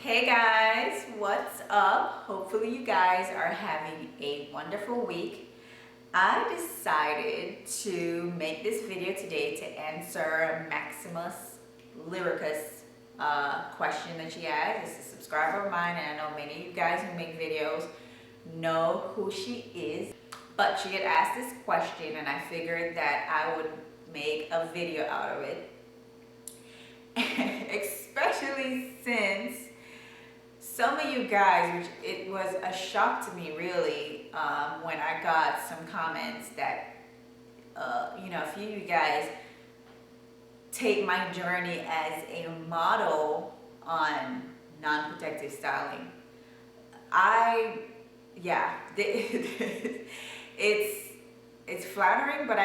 Hey guys, what's up? Hopefully you guys are having a wonderful week. I decided to make this video today to answer Maximus Lyricus question that she asked. It's a subscriber of mine, and I know many of you guys who make videos know who she is. But she had asked this question, and I figured that I would make a video out of it. Especially since some of you guys, which it was a shock to me really, when I got some comments that, a few of you guys take my journey as a model on non-protective styling. It's flattering, but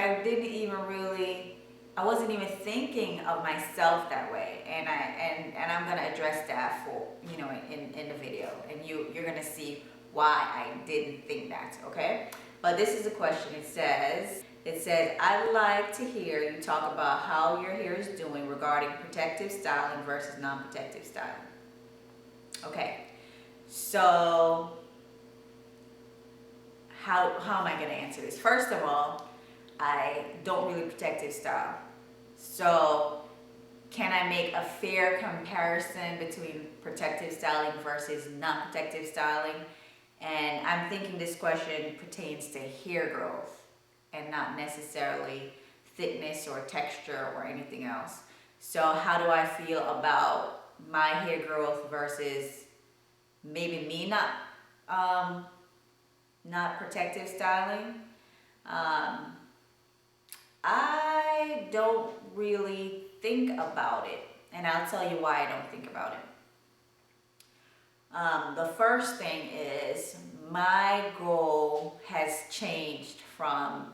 I wasn't even thinking of myself that way, and I'm gonna address that for in the video, and you're gonna see why I didn't think that. Okay, but this is a question. It says I'd like to hear you talk about how your hair is doing regarding protective styling versus non-protective styling. Okay, so how am I going to answer this? First of all, I don't really protective style. So can I make a fair comparison between protective styling versus non-protective styling? And I'm thinking this question pertains to hair growth and not necessarily thickness or texture or anything else. So how do I feel about my hair growth versus maybe me not protective styling? I don't really think about it, and I'll tell you why I don't think about it. The first thing is my goal has changed from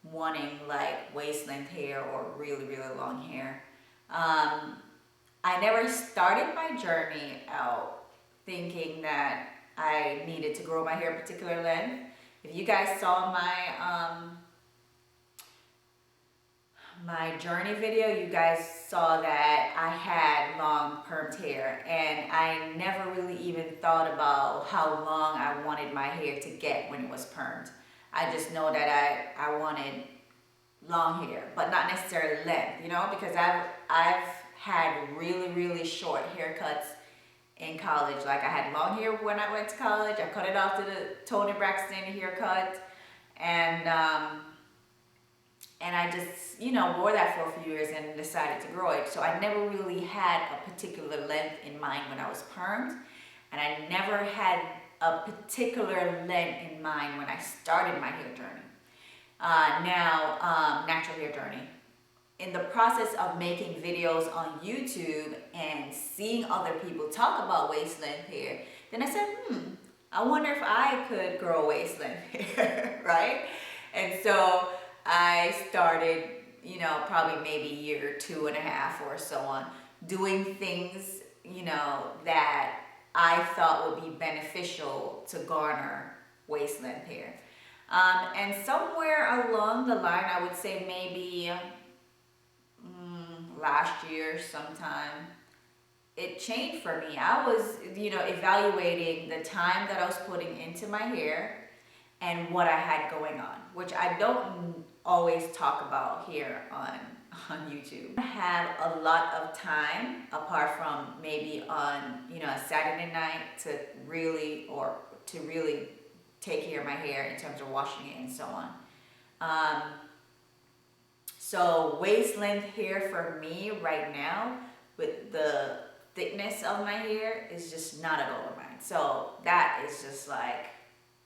wanting like waist length hair or really, really long hair. I never started my journey out thinking that I needed to grow my hair a particular length. If you guys saw my journey video, you guys saw that I had long permed hair, and I never really even thought about how long I wanted my hair to get when it was permed. I just know that I wanted long hair, but not necessarily length, because I've had really, really short haircuts in college. Like I had long hair when I went to college. I cut it off to the Tony Braxton haircut, and I just wore that for a few years and decided to grow it. So I never really had a particular length in mind when I was permed, and I never had a particular length in mind when I started my hair journey. Natural hair journey. In the process of making videos on YouTube and seeing other people talk about waist length hair, then I said, I wonder if I could grow waist length hair, right? And so I started, probably maybe a year, 2.5 or so on, doing things, that I thought would be beneficial to garner waist length hair. And somewhere along the line, I would say maybe last year sometime, it changed for me. I was, evaluating the time that I was putting into my hair and what I had going on, which I don't always talk about here on YouTube. I have a lot of time apart from maybe on, a Saturday night to really take care of my hair in terms of washing it and so on. So waist length hair for me right now, with the thickness of my hair, is just not a goal of mine. So that is just like,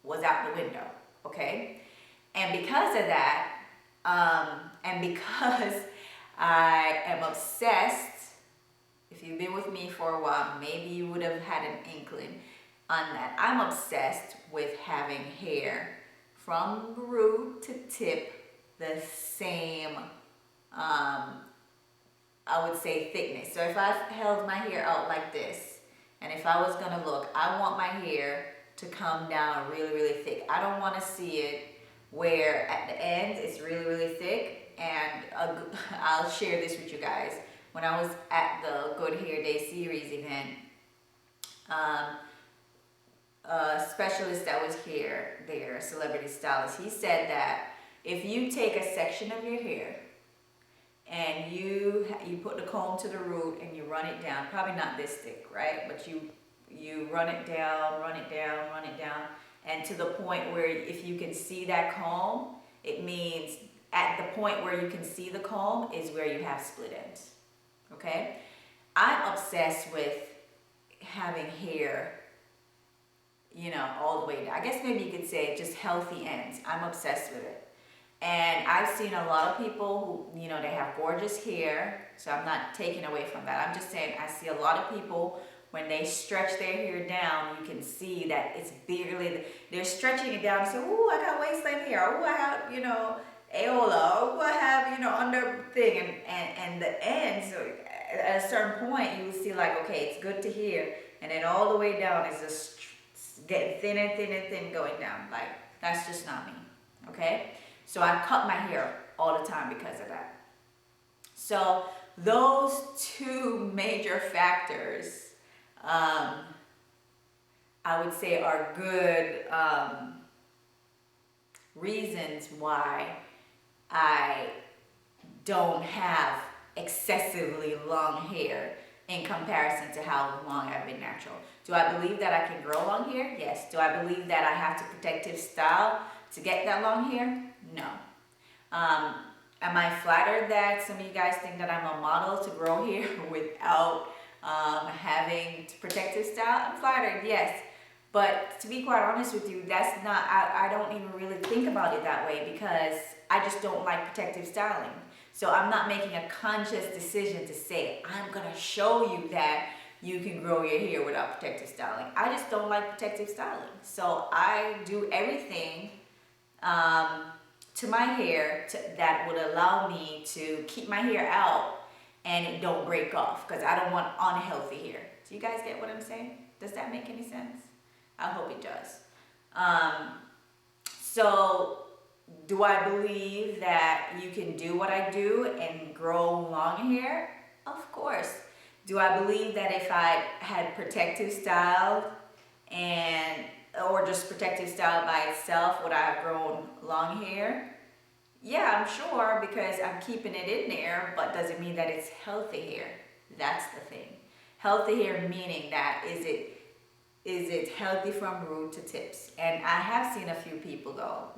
was out the window, okay? And because of that, and because I am obsessed, if you've been with me for a while, maybe you would have had an inkling on that. I'm obsessed with having hair from root to tip the same, I would say, thickness. So if I held my hair out like this, and if I was gonna look, I want my hair to come down really, really thick. I don't want to see it where at the end it's really, really thick. And I'll share this with you guys. When I was at the Good Hair Day series event, Um, a specialist that was here, their celebrity stylist, he said that if you take a section of your hair and you put the comb to the root and you run it down, probably not this thick, right? But you run it down, run it down, run it down, and to the point where if you can see that comb, it means at the point where you can see the comb is where you have split ends. Okay? I'm obsessed with having hair, all the way down. I guess maybe you could say just healthy ends. I'm obsessed with it. And I've seen a lot of people who, they have gorgeous hair. So I'm not taking away from that. I'm just saying I see a lot of people when they stretch their hair down, you can see that it's barely, they're stretching it down. So, ooh, I got waistline hair. Ooh, I have, areola. Ooh, I have, under thing. And the ends, so at a certain point, you will see like, okay, it's good to here. And then all the way down is just getting thinner, thinner, thin going down. Like, that's just not me. Okay? So I cut my hair all the time because of that. So those two major factors, I would say are good reasons why I don't have excessively long hair in comparison to how long I've been natural. Do I believe that I can grow long hair? Yes. Do I believe that I have to protective style to get that long hair? No. Am I flattered that some of you guys think that I'm a model to grow hair without having protective style? I'm flattered, yes. But to be quite honest with you, that's not, I don't even really think about it that way because I just don't like protective styling. So I'm not making a conscious decision to say, I'm going to show you that you can grow your hair without protective styling. I just don't like protective styling. So I do everything to my hair that would allow me to keep my hair out and it don't break off because I don't want unhealthy hair. Do you guys get what I'm saying? Does that make any sense? I hope it does. So do I believe that you can do what I do and grow long hair? Of course. Do I believe that if I had protective style or just protective style by itself, would I have grown long hair? Yeah, I'm sure because I'm keeping it in there, but does it mean that it's healthy hair? That's the thing. Healthy hair meaning that is it healthy from root to tips? And I have seen a few people though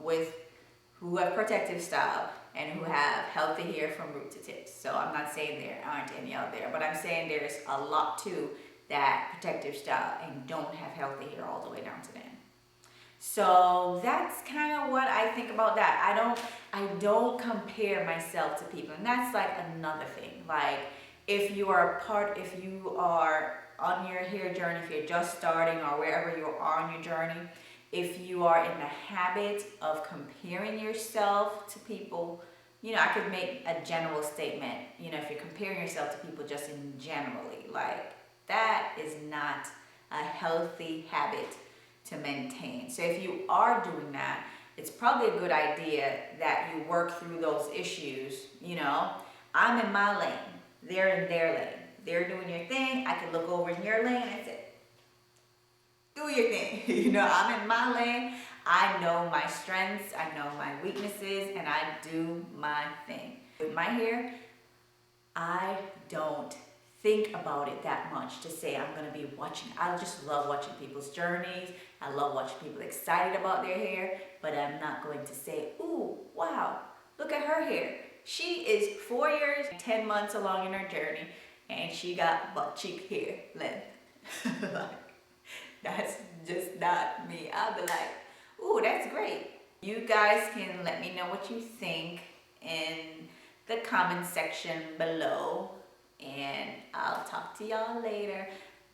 who have protective style and who have healthy hair from root to tips. So I'm not saying there aren't any out there, but I'm saying there's a lot too that protective style and don't have healthy hair all the way down to the end. So that's kind of what I think about that. I don't compare myself to people, and that's like another thing. Like if you are on your hair journey, if you're just starting or wherever you are on your journey, if you are in the habit of comparing yourself to people, I could make a general statement, if you're comparing yourself to people just in generally, like that is not a healthy habit to maintain. So if you are doing that, it's probably a good idea that you work through those issues. I'm in my lane, they're in their lane. They're doing your thing, I can look over in your lane and say, do your thing. I'm in my lane, I know my strengths, I know my weaknesses, and I do my thing. With my hair, I don't think about it that much to say I'm going to be watching. I just love watching people's journeys. I love watching people excited about their hair, but I'm not going to say, ooh, wow, look at her hair. She is 4 years, 10 months along in her journey, and she got butt cheek hair length. That's just not me. I'll be like, ooh, that's great. You guys can let me know what you think in the comment section below, and I'll talk to y'all later.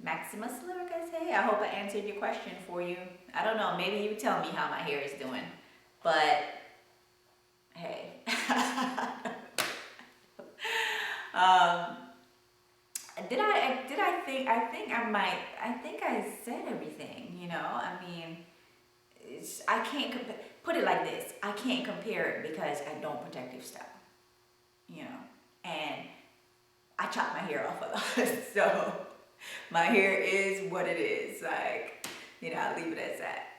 Maximus Luricus, hey, I hope I answered your question for you. I don't know, maybe you tell me how my hair is doing, but hey. I think I said everything, I mean, I can't put it like this. I can't compare it because I don't protective style, and I chop my hair off a lot. So My hair is what it is. Like, I leave it as that.